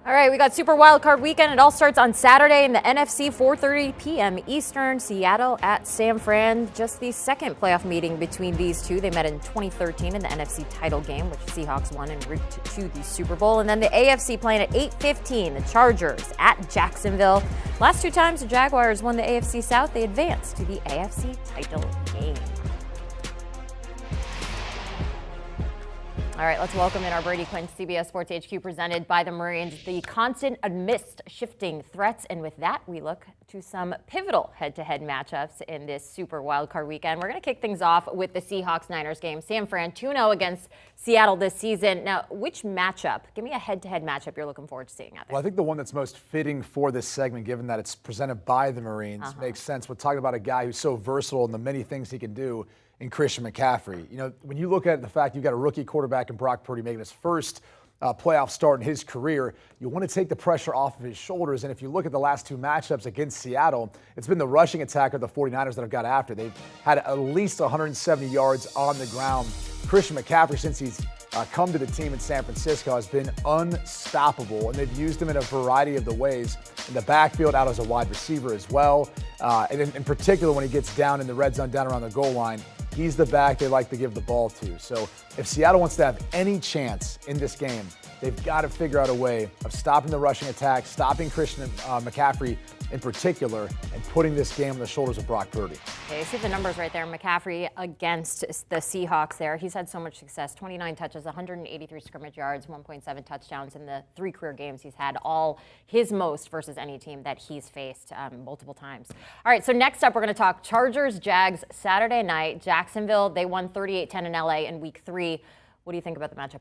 All right, we got Super Wildcard Weekend. It all starts on Saturday in the NFC, 4:30 p.m. Eastern. Seattle at San Fran. Just the second playoff meeting between these two. They met in 2013 in the NFC title game, which Seahawks won and reached to the Super Bowl. And then the AFC playing at 8:15. The Chargers at Jacksonville. Last two times the Jaguars won the AFC South, they advanced to the AFC title game. All right, let's welcome in our Brady Quinn, CBS Sports HQ, presented by the Marines. The constant amidst shifting threats, and with that, we look to some pivotal head-to-head matchups in this Super Wildcard Weekend. We're going to kick things off with the Seahawks-Niners game. San Fran 2-0 against Seattle this season. Now, which matchup? Give me a head-to-head matchup you're looking forward to seeing out there. Well, I think the one that's most fitting for this segment, given that it's presented by the Marines, makes sense. We're talking about a guy who's so versatile in the many things he can do in Christian McCaffrey. You know, when you look at the fact you've got a rookie quarterback in Brock Purdy making his first playoff start in his career, you want to take the pressure off of his shoulders. And if you look at the last two matchups against Seattle, it's been the rushing attack of the 49ers that have got after. They've had at least 170 yards on the ground. Christian McCaffrey, since he's come to the team in San Francisco, has been unstoppable, and they've used him in a variety of the ways in the backfield, out as a wide receiver as well. And in particular, when he gets down in the red zone, down around the goal line, he's the back they like to give the ball to. So if Seattle wants to have any chance in this game, they've got to figure out a way of stopping the rushing attack, stopping Christian McCaffrey in particular, and putting this game on the shoulders of Brock Purdy. Okay, you see the numbers right there. McCaffrey against the Seahawks there. He's had so much success. 29 touches, 183 scrimmage yards, 1.7 touchdowns in the 3 career games he's had, all his most versus any team that he's faced multiple times. All right, so next up we're going to talk Chargers, Jags, Saturday night. Jacksonville, they won 38-10 in LA in week 3. What do you think about the matchup?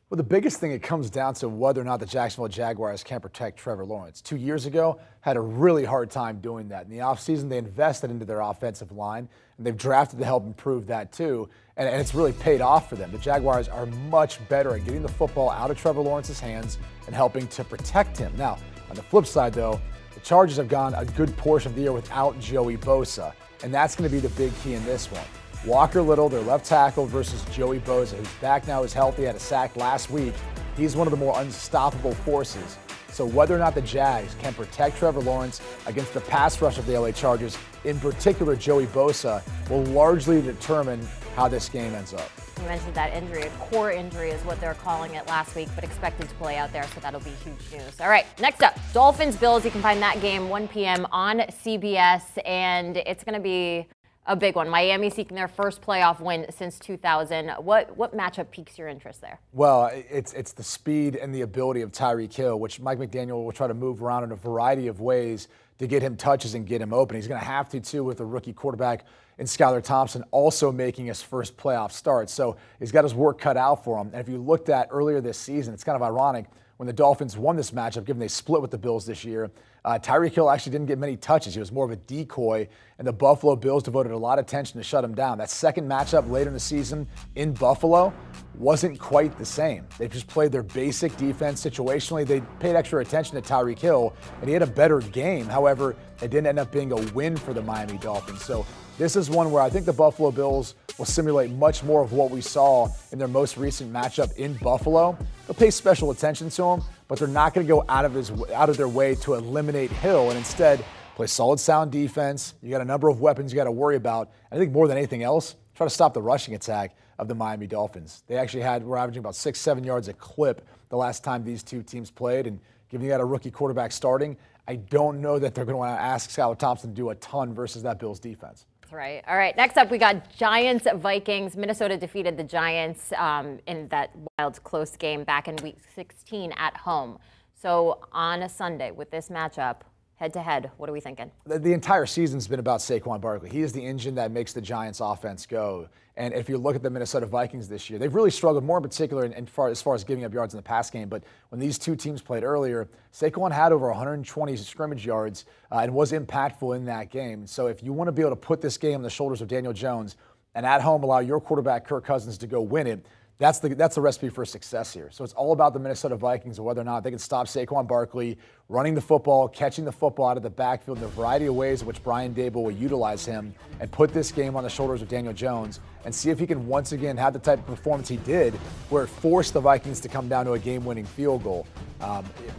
Well, the biggest thing, it comes down to whether or not the Jacksonville Jaguars can protect Trevor Lawrence. 2 years ago, had a really hard time doing that. In the offseason, they invested into their offensive line, and they've drafted to help improve that too, and it's really paid off for them. The Jaguars are much better at getting the football out of Trevor Lawrence's hands and helping to protect him. Now, on the flip side, though, the Chargers have gone a good portion of the year without Joey Bosa, and that's going to be the big key in this one. Walker Little, their left tackle, versus Joey Bosa, who's back now, is healthy, had a sack last week. He's one of the more unstoppable forces. So whether or not the Jags can protect Trevor Lawrence against the pass rush of the LA Chargers, in particular Joey Bosa, will largely determine how this game ends up. You mentioned that injury. A core injury is what they're calling it last week, but expected to play out there, so that'll be huge news. All right, next up, Dolphins-Bills. You can find that game 1 p.m. on CBS, and it's going to be a big one. Miami seeking their first playoff win since 2000. What matchup piques your interest there? Well, it's the speed and the ability of Tyreek Hill, which Mike McDaniel will try to move around in a variety of ways to get him touches and get him open. He's going to have to, too, with a rookie quarterback in Skylar Thompson also making his first playoff start. So he's got his work cut out for him. And if you looked at earlier this season, it's kind of ironic when the Dolphins won this matchup, given they split with the Bills this year. Tyreek Hill actually didn't get many touches. He was more of a decoy, and the Buffalo Bills devoted a lot of attention to shut him down. That second matchup later in the season in Buffalo wasn't quite the same. They just played their basic defense situationally. They paid extra attention to Tyreek Hill, and he had a better game. However, it didn't end up being a win for the Miami Dolphins. So this is one where I think the Buffalo Bills will simulate much more of what we saw in their most recent matchup in Buffalo. They'll pay special attention to him, but they're not going to go out of their way to eliminate Hill, and instead play solid, sound defense. You got a number of weapons you got to worry about. And I think more than anything else, try to stop the rushing attack of the Miami Dolphins. They actually were averaging about 6-7 yards a clip the last time these two teams played, and given you got a rookie quarterback starting, I don't know that they're going to want to ask Skylar Thompson to do a ton versus that Bills defense. That's right. All right, next up we got Giants-Vikings. Minnesota defeated the Giants in that wild close game back in week 16 at home. So on a Sunday with this matchup, head-to-head, what are we thinking? The entire season's been about Saquon Barkley. He is the engine that makes the Giants offense go. And if you look at the Minnesota Vikings this year, they've really struggled more in particular as far as giving up yards in the pass game. But when these two teams played earlier, Saquon had over 120 scrimmage yards and was impactful in that game. So if you want to be able to put this game on the shoulders of Daniel Jones and at home allow your quarterback Kirk Cousins to go win it, that's the recipe for success here. So it's all about the Minnesota Vikings and whether or not they can stop Saquon Barkley running the football, catching the football out of the backfield in a variety of ways in which Brian Dable will utilize him and put this game on the shoulders of Daniel Jones and see if he can once again have the type of performance he did where it forced the Vikings to come down to a game-winning field goal.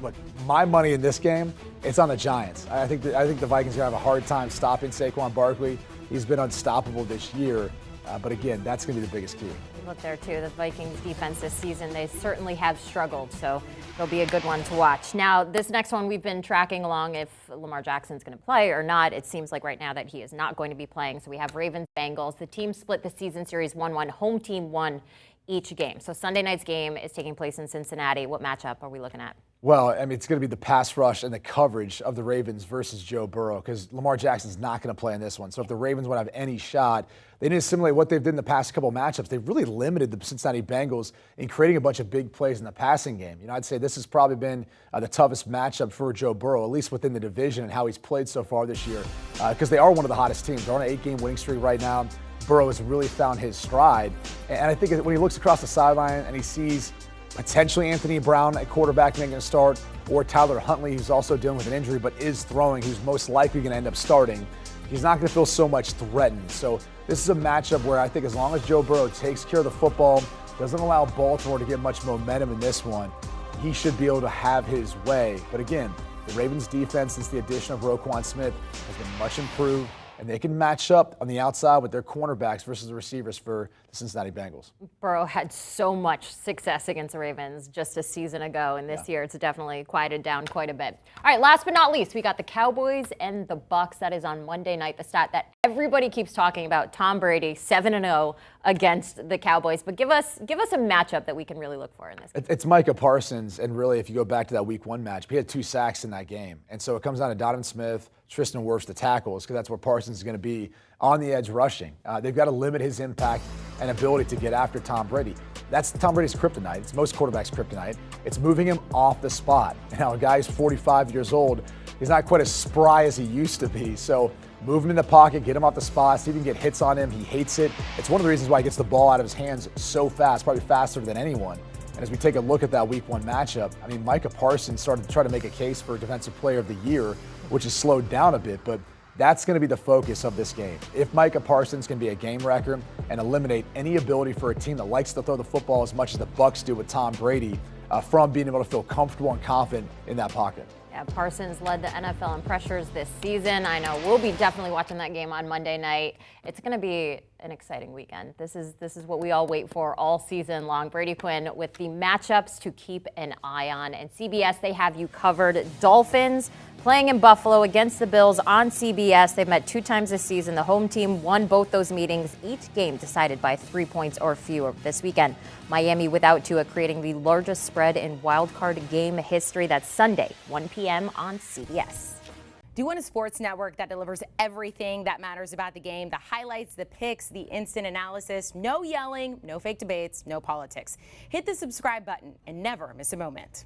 Look, my money in this game, it's on the Giants. I think the Vikings are going to have a hard time stopping Saquon Barkley. He's been unstoppable this year. But again, that's going to be the biggest key. Look there, too. The Vikings defense this season, they certainly have struggled, so it'll be a good one to watch. Now, this next one we've been tracking along if Lamar Jackson's going to play or not. It seems like right now that he is not going to be playing. So we have Ravens-Bengals. The team split the season series 1-1. Home team won each game. So Sunday night's game is taking place in Cincinnati. What matchup are we looking at? Well, I mean, it's going to be the pass rush and the coverage of the Ravens versus Joe Burrow because Lamar Jackson's not going to play in this one. So if the Ravens want to have any shot, they need to simulate what they've did in the past couple matchups. They've really limited the Cincinnati Bengals in creating a bunch of big plays in the passing game. I'd say this has probably been the toughest matchup for Joe Burrow, at least within the division and how he's played so far this year because they are one of the hottest teams. They're on an 8-game winning streak right now. Burrow has really found his stride. And I think when he looks across the sideline and he sees potentially Anthony Brown at quarterback making a start, or Tyler Huntley, who's also dealing with an injury but is throwing, who's most likely going to end up starting, he's not going to feel so much threatened. So this is a matchup where I think as long as Joe Burrow takes care of the football, doesn't allow Baltimore to get much momentum in this one, he should be able to have his way. But again, the Ravens defense, since the addition of Roquan Smith, has been much improved, and they can match up on the outside with their cornerbacks versus the receivers for the Cincinnati Bengals. Burrow had so much success against the Ravens just a season ago, and this year it's definitely quieted down quite a bit. All right, last but not least, we got the Cowboys and the Bucs. That is on Monday night, the stat that everybody keeps talking about, Tom Brady, 7-0 against the Cowboys. But give us a matchup that we can really look for in this game. It's Micah Parsons, and really, if you go back to that Week 1 match, he had 2 sacks in that game. And so it comes down to Donovan Smith, Tristan Wirfs, the tackles, because that's where Parsons is going to be on the edge rushing. They've got to limit his impact and ability to get after Tom Brady. That's Tom Brady's kryptonite. It's most quarterbacks' kryptonite. It's moving him off the spot. Now, a guy who's 45 years old, he's not quite as spry as he used to be. So move him in the pocket, get him off the spot, see if you can get hits on him. He hates it. It's one of the reasons why he gets the ball out of his hands so fast, probably faster than anyone. And as we take a look at that Week 1 matchup, I mean, Micah Parsons started to try to make a case for Defensive Player of the Year, which has slowed down a bit, but that's going to be the focus of this game. If Micah Parsons can be a game wrecker and eliminate any ability for a team that likes to throw the football as much as the Bucs do with Tom Brady from being able to feel comfortable and confident in that pocket. Yeah, Parsons led the NFL in pressures this season. I know we'll be definitely watching that game on Monday night. It's going to be an exciting weekend. This is what we all wait for all season long. Brady Quinn with the matchups to keep an eye on. And CBS, they have you covered. Dolphins playing in Buffalo against the Bills on CBS. They've met 2 times this season. The home team won both those meetings, each game decided by 3 points or fewer. This weekend, Miami without Tua, creating the largest spread in wildcard game history. That's Sunday, 1 p.m. on CBS. Do you want a sports network that delivers everything that matters about the game? The highlights, the picks, the instant analysis, no yelling, no fake debates, no politics. Hit the subscribe button and never miss a moment.